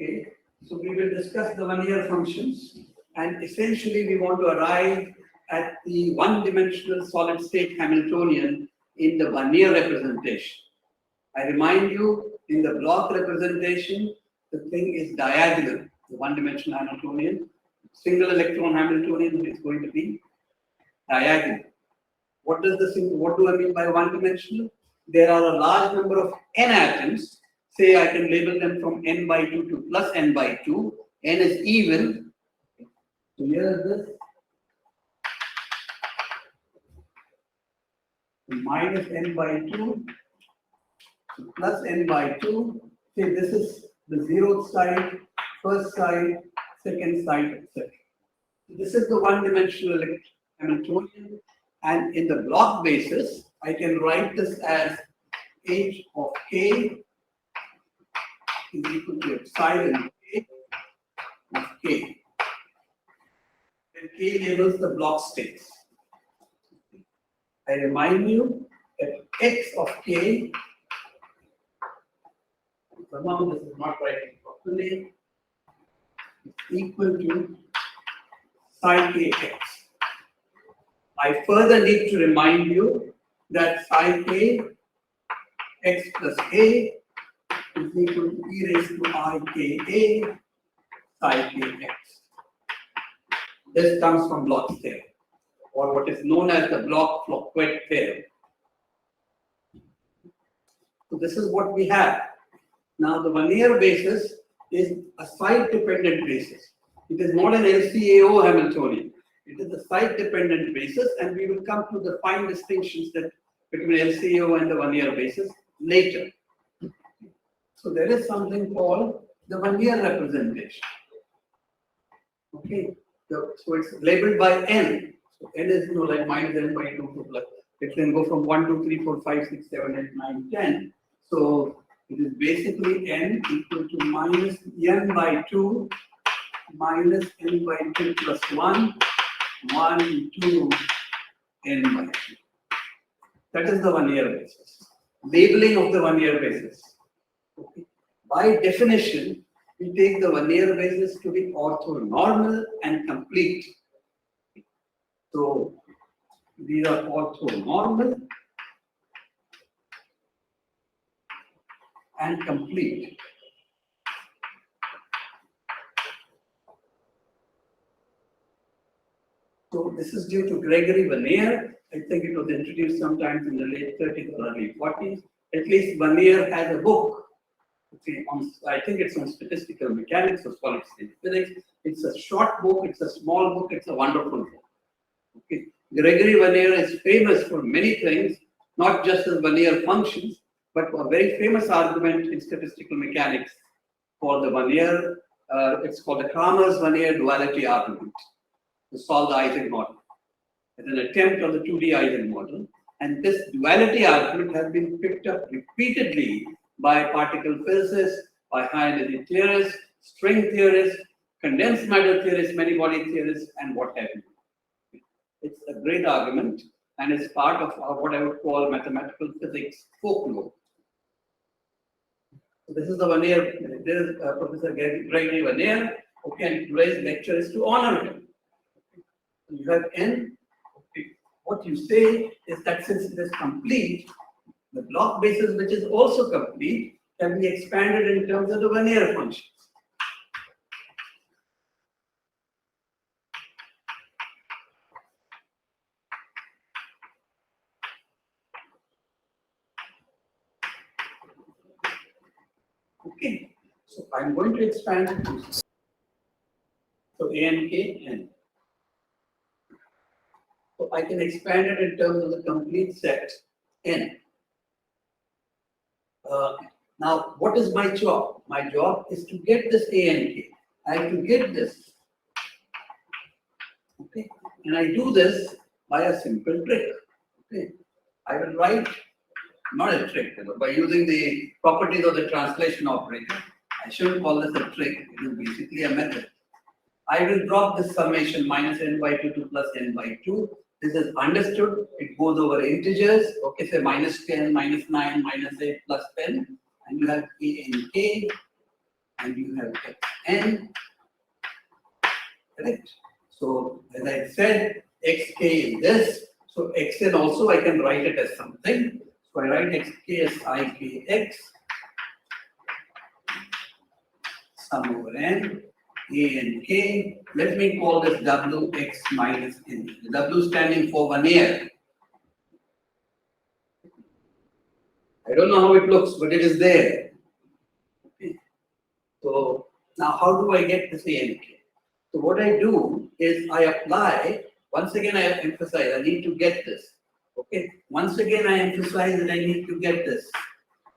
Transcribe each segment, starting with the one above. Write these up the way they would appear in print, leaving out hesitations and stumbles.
Okay, so we will discuss the Wannier functions, and essentially we want to arrive at the one-dimensional solid-state Hamiltonian in the Wannier representation. I remind you, in the Bloch representation, the thing is diagonal. The one-dimensional Hamiltonian, single electron Hamiltonian is going to be diagonal. What do I mean by one-dimensional? There are a large number of n atoms. Say I can label them from n by 2 to plus n by 2. N is even. So here is this. Minus n by 2 to plus n by 2. Say this is the 0th side, first side, second side, etc. This is the one-dimensional Hamiltonian. And in the Bloch basis, I can write this as h of k is equal to epsilon k of k. And k labels the Bloch states. I remind you that x of k, somehow this is not writing properly, is equal to psi kx. I further need to remind you that psi k x plus a is equal to e raised to I k a psi kx. This comes from Bloch's theorem, or what is known as the Bloch-Floquet theorem. So this is what we have. Now the Wannier basis is a site-dependent basis. It is not an LCAO Hamiltonian. It is a site-dependent basis, and we will come to the fine distinctions between LCAO and the Wannier basis later. So there is something called the Wannier representation. Okay, so it's labeled by n. So n is like minus n by 2 to plus. It can go from 1, 2, 3, 4, 5, 6, 7, 8, 9, 10. So it is basically n equal to minus n by 2 minus n by 2 plus 1. 1, 2, n by 2. That is the Wannier basis. Labeling of the Wannier basis. Okay. By definition, we take the Wannier basis to be orthonormal and complete. So these are orthonormal and complete. So this is due to Gregory Wannier. I think it was introduced sometimes in the late 30s or early 40s. At least Wannier has a book. I think it's on statistical mechanics or solid state physics. It's a short book, it's a small book, it's a wonderful book. Okay. Gregory Wannier is famous for many things, not just as Wannier functions, but a very famous argument in statistical mechanics for the Wannier. It's called the Kramers-Wannier duality argument to solve the Ising model. It's an attempt on the 2D Ising model. And this duality argument has been picked up repeatedly by particle physicists, by high-energy theorists, string theorists, condensed matter theorists, many-body theorists, and what have you. It's a great argument, and it's part of what I would call mathematical physics folklore. So this is the Wannier. This is Professor Gregory Wannier. Okay, and today's lecture is to honor him. You have n. Okay. What you say is that since it is complete, the Bloch basis, which is also complete, can be expanded in terms of the Wannier functions. Okay, so I'm going to expand it. So A and K n. So I can expand it in terms of the complete set n. Now, what is my job? My job is to get this A and K. I have to get this. Okay, and I do this by a simple trick. Okay, I will write not a trick, by using the properties of the translation operator. I shouldn't call this a trick. It is basically a method. I will drop this summation minus n by 2 to plus n by 2. This is understood. It goes over integers. Okay, say minus 10, minus 9, minus 8, plus 10. And you have A and K. and you have xn, correct? So as I said, xk is this. So xn also I can write it as something. So I write xk as ikx sum over n, a and k. Let me call this wx minus n. The w standing for Wannier. I don't know how it looks, but it is there. Okay. So now how do I get this a and k? So what I do is I apply, once again I emphasize, I need to get this. Okay. Once again I emphasize that I need to get this.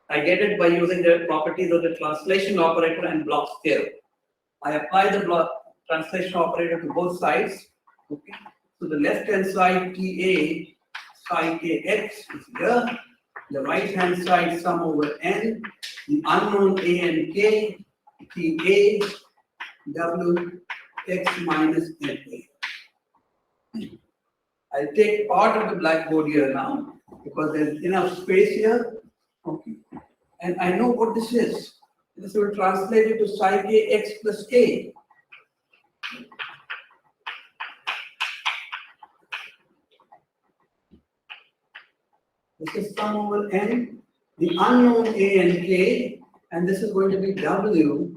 I get it by using the properties of the translation operator and Bloch's theorem. I apply the Bloch translation operator to both sides. Okay. So the left hand side TA psi kx is here. The right hand side sum over n. The unknown a and k, TA, w, x minus n. I'll take part of the blackboard here now because there's enough space here. Okay. And I know what this is. This will translate it to psi kx plus k. This is sum over n, the unknown a and k, and this is going to be w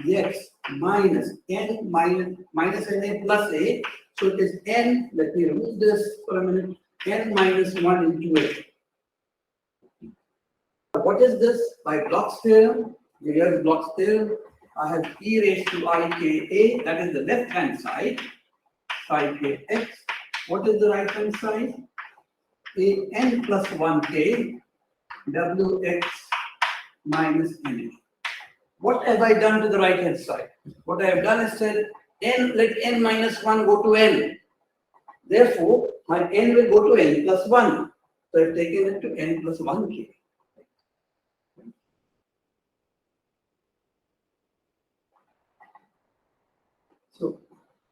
x minus n minus n plus a. So it is n, let me remove this for a minute, n minus 1 into a. What is this? By Bloch's theorem, here is Bloch's theorem, I have e raised to ika, that is the left hand side, psi kx. What is the right hand side? A n plus 1k wx minus n. What have I done to the right hand side? What I have done is said n, let n minus 1 go to n. Therefore, my n will go to n plus 1. So I have taken it to n plus 1k. So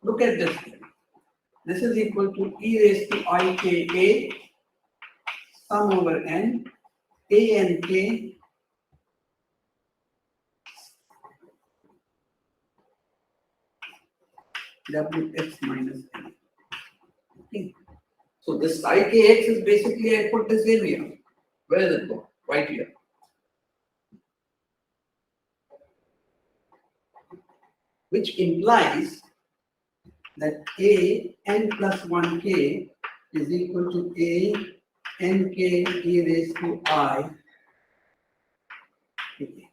look at this thing. This is equal to e raised to ika sum over n, a and k, wx minus n. Okay. So this psi kx is basically, I put this in here. Where does it go? Right here. Which implies that a n plus 1k is equal to a nk e raised to I. Okay.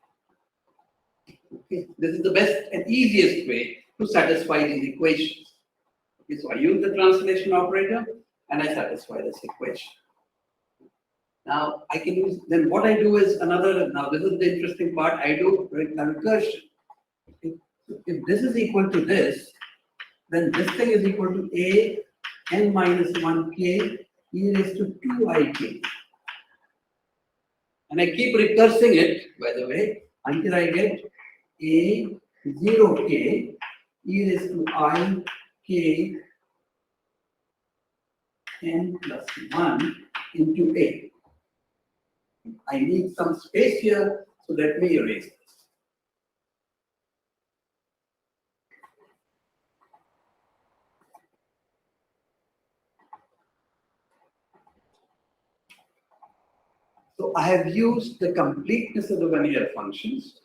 This is the best and easiest way to satisfy these equations. Okay, so I use the translation operator and I satisfy this equation. Now I can use, then what I do is another, now this is the interesting part, I do recursion. If this is equal to this, then this thing is equal to a n minus 1k e raised to 2ik. And I keep recursing it, by the way, until I get a 0k e raised to I k n plus 1 into a. I need some space here, so let me erase this. So I have used the completeness of the Wannier functions,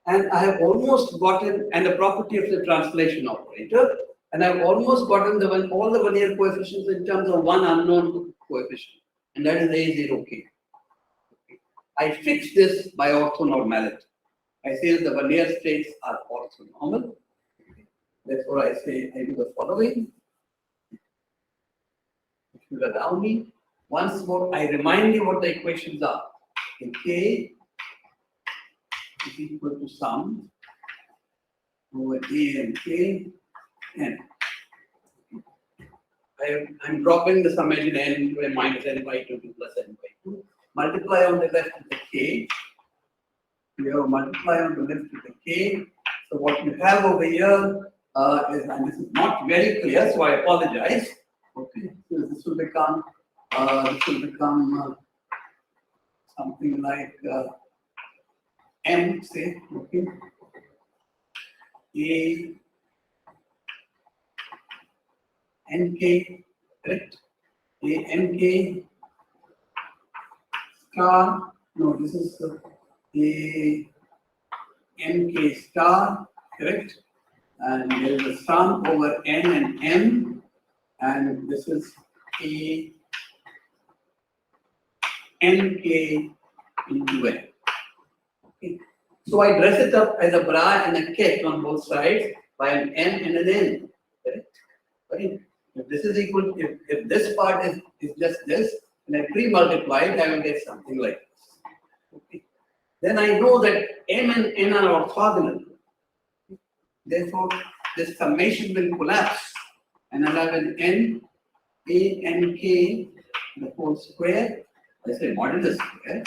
and I have almost gotten, and the property of the translation operator, and I've almost gotten all the Wannier coefficients in terms of one unknown coefficient, and that is a0k. I fix this by orthonormality. I say that the Wannier states are orthonormal. Therefore, I say I do the following. If you allow me, once more, I remind you what the equations are. K is equal to sum over a and k n. I'm dropping the summation n into a minus n by 2 to plus n by 2. Multiply on the left with the k. You have multiply on the left with the k. So what you have over here is, and this is not very clear, so I apologize. Okay, so this will become something like m, say, okay, A NK, correct? A NK star, no, this is A NK star, correct? And there is a sum over N and M, and this is A NK into N. Okay. So I dress it up as a bra and a kit on both sides by an M and an N, correct? Right? If this is equal, if this part is just this, and I pre-multiply it, I will get something like this. Okay. Then I know that M and N are orthogonal. Therefore, this summation will collapse, and I'll have an N, A, N, K, the whole square. I say modulus square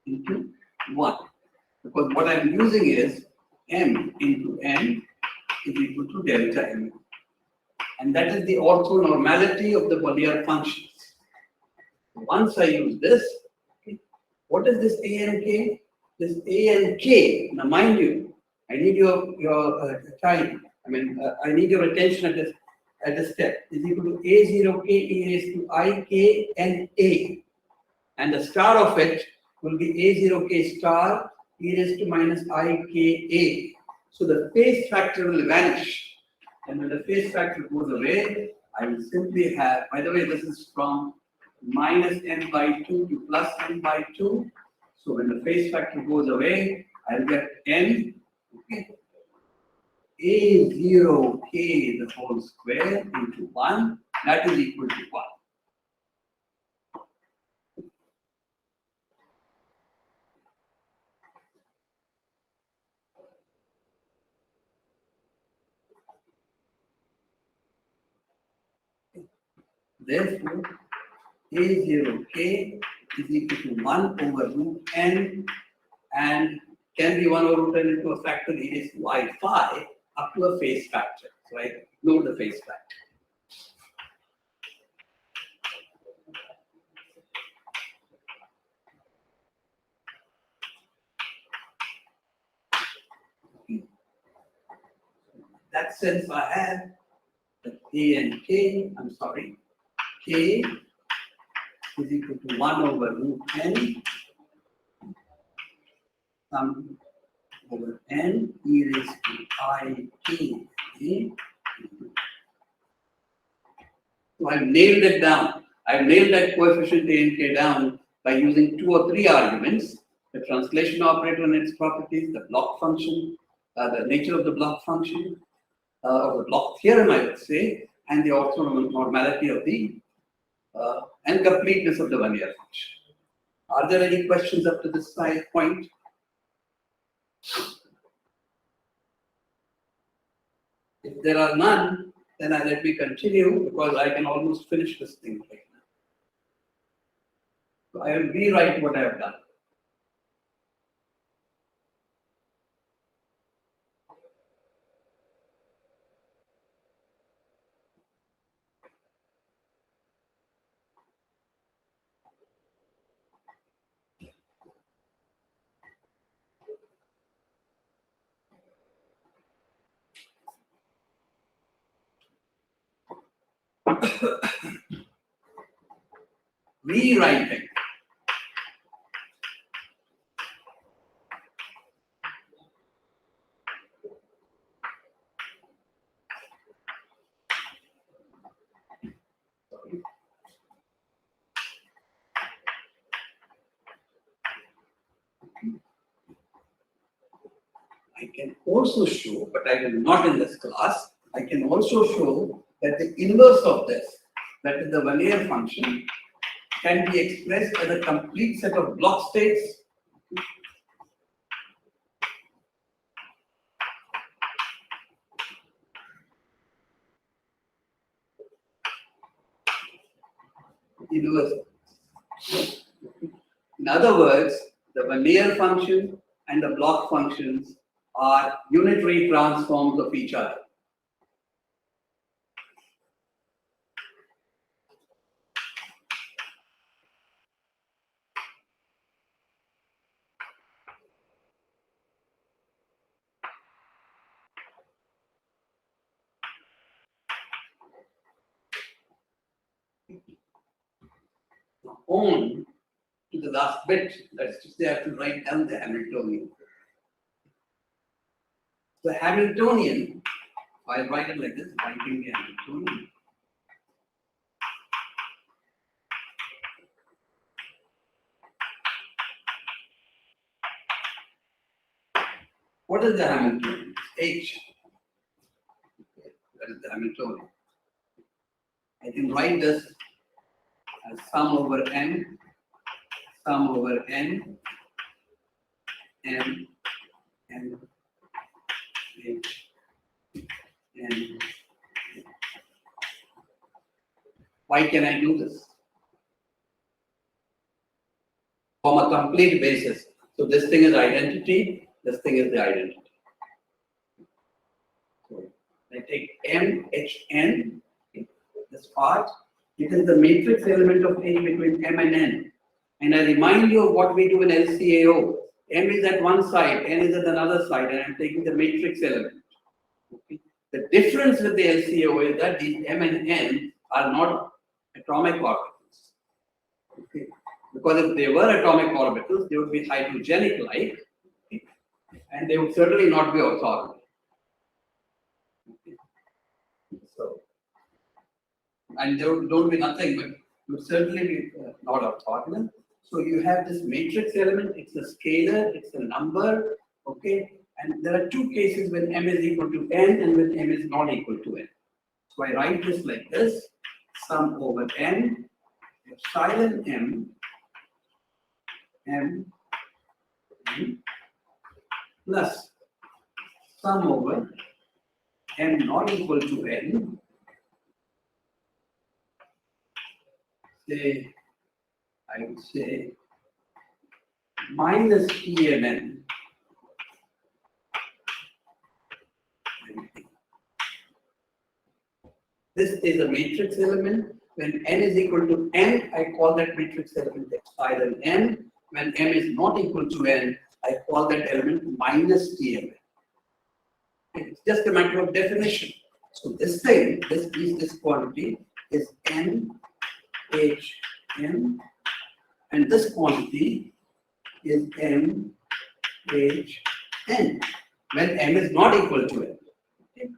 into 1. Because what I'm using is M into N is equal to delta M. And that is the orthonormality of the Wannier functions. Once I use this, okay, what is this A and K? This A and K, now mind you, I need your time. I mean, I need your attention at this step. Is equal to A0K e raised to I K N A. And the star of it will be A0K star e raised to minus I K A. So the phase factor will vanish. And when the phase factor goes away, I will simply have, by the way, this is from minus n by 2 to plus n by 2. So when the phase factor goes away, I'll get n, okay, A0k the whole square into 1, that is equal to 1. Therefore, A0k is equal to 1 over root n and can be 1 over root n into a factor e raised to I phi up to a phase factor. So I ignore the phase factor. In that sense, I have that A and K, I'm sorry, K is equal to 1 over root n sum over n e raised to I K A. So I've nailed it down. I've nailed that coefficient A and K down by using 2 or 3 arguments: the translation operator and its properties, the Bloch function, the nature of the Bloch function, or the Bloch theorem, I would say, and the orthonormality of the and completeness of the Wannier function. Are there any questions up to this point? If there are none, then let me continue because I can almost finish this thing right now. So I will rewrite what I have done. Rewriting. I can also show, but I will not in this class, I can also show that the inverse of this, that is the Wannier function, can be expressed as a complete set of Bloch states. Inverse. In other words, the Wannier function and the Bloch functions are unitary transforms of each other. Now on to the last bit, that's to say I have to write down the Hamiltonian. The Hamiltonian, I'll write it like this, writing the Hamiltonian. What is the Hamiltonian? H. That is the Hamiltonian. I can write this as sum over n, m, n, h, n. Why can I do this? From a complete basis. So this thing is identity, this thing is the identity. So I take m, h, n, this part, it is the matrix element of A between m and n. And I remind you of what we do in LCAO. M is at one side, n is at another side, and I'm taking the matrix element. Okay. The difference with the LCAO is that these m and n are not atomic orbitals. Okay. Because if they were atomic orbitals, they would be hydrogenic-like, okay, and they would certainly not be orthogonal. Okay. So, and there don't be nothing, but would certainly be not orthogonal. So you have this matrix element, it's a scalar, it's a number, okay? And there are two cases when m is equal to n and when m is not equal to n. So I write this like this, sum over n, epsilon m, n plus sum over m not equal to n, say, I would say minus TMN. This is a matrix element. When n is equal to n, I call that matrix element epsilon n. When m is not equal to n, I call that element minus TMN. It's just a matter of definition. So this thing, this quantity is n, h, n. And this quantity is m, h, n, when m is not equal to n. Okay.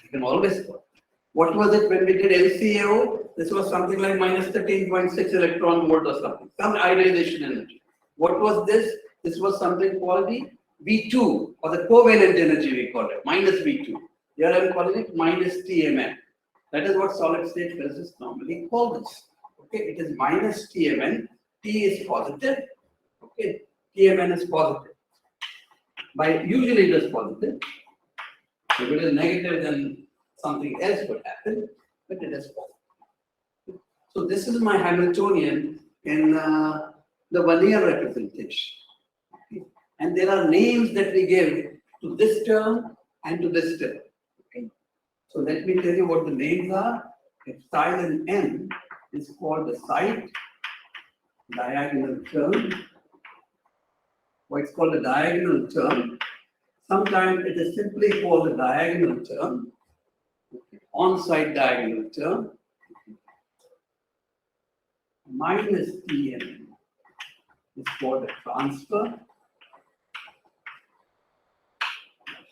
You can always call. What was it when we did LCAO? This was something like minus 13.6 electron volt or something, some ionization energy. What was this? This was something called the V2, or the covalent energy we call it, minus V2. Here I am calling it minus TMN. That is what solid state physics normally call this. Okay, it is minus TMN. T is positive. Okay, TMN is positive. Usually it is positive. If it is negative, then something else would happen, but it is positive. So this is my Hamiltonian in the Wannier representation. Okay. And there are names that we give to this term and to this term. So let me tell you what the names are. Epsilon n is called the side diagonal term. Or it's called a diagonal term. Sometimes it is simply called a diagonal term. On-side diagonal term. Minus Tn is called a transfer.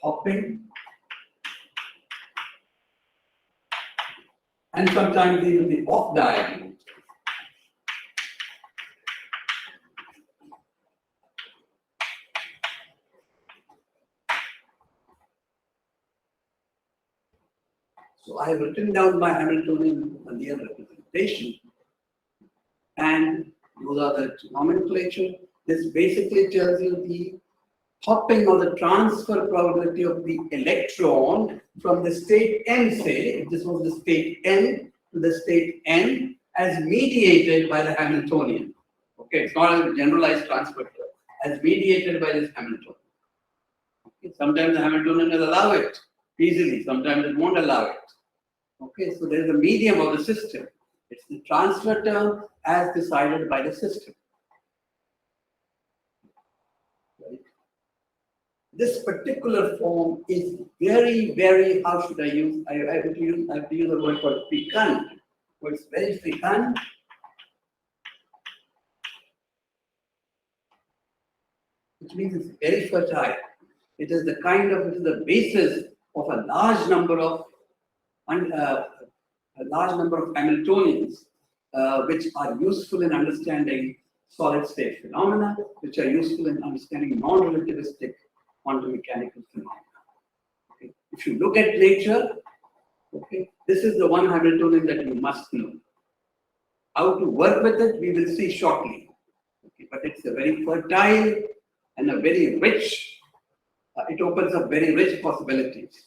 Hopping. And sometimes even the off diagonal. So I have written down my Hamiltonian Wannier representation, and those are the nomenclature. This basically tells you the hopping or the transfer probability of the electron from the state n, say, if this was the state n to the state n, as mediated by the Hamiltonian. Okay, it's not a generalized transfer term, as mediated by this Hamiltonian. Okay, sometimes the Hamiltonian will allow it easily, sometimes it won't allow it. Okay, so there is a medium of the system. It's the transfer term as decided by the system. Right? this particular form is very, very, how should I use? I have to use a word called fecund. So it's very fecund. Which means it's very fertile. It is the kind of, it is the basis of a large number of Hamiltonians, which are useful in understanding solid state phenomena, which are useful in understanding non-relativistic quantum mechanical phenomena. Okay. If you look at nature, okay, this is the one Hamiltonian that you must know. How to work with it, we will see shortly. Okay. But it's a very fertile and a very rich, it opens up very rich possibilities.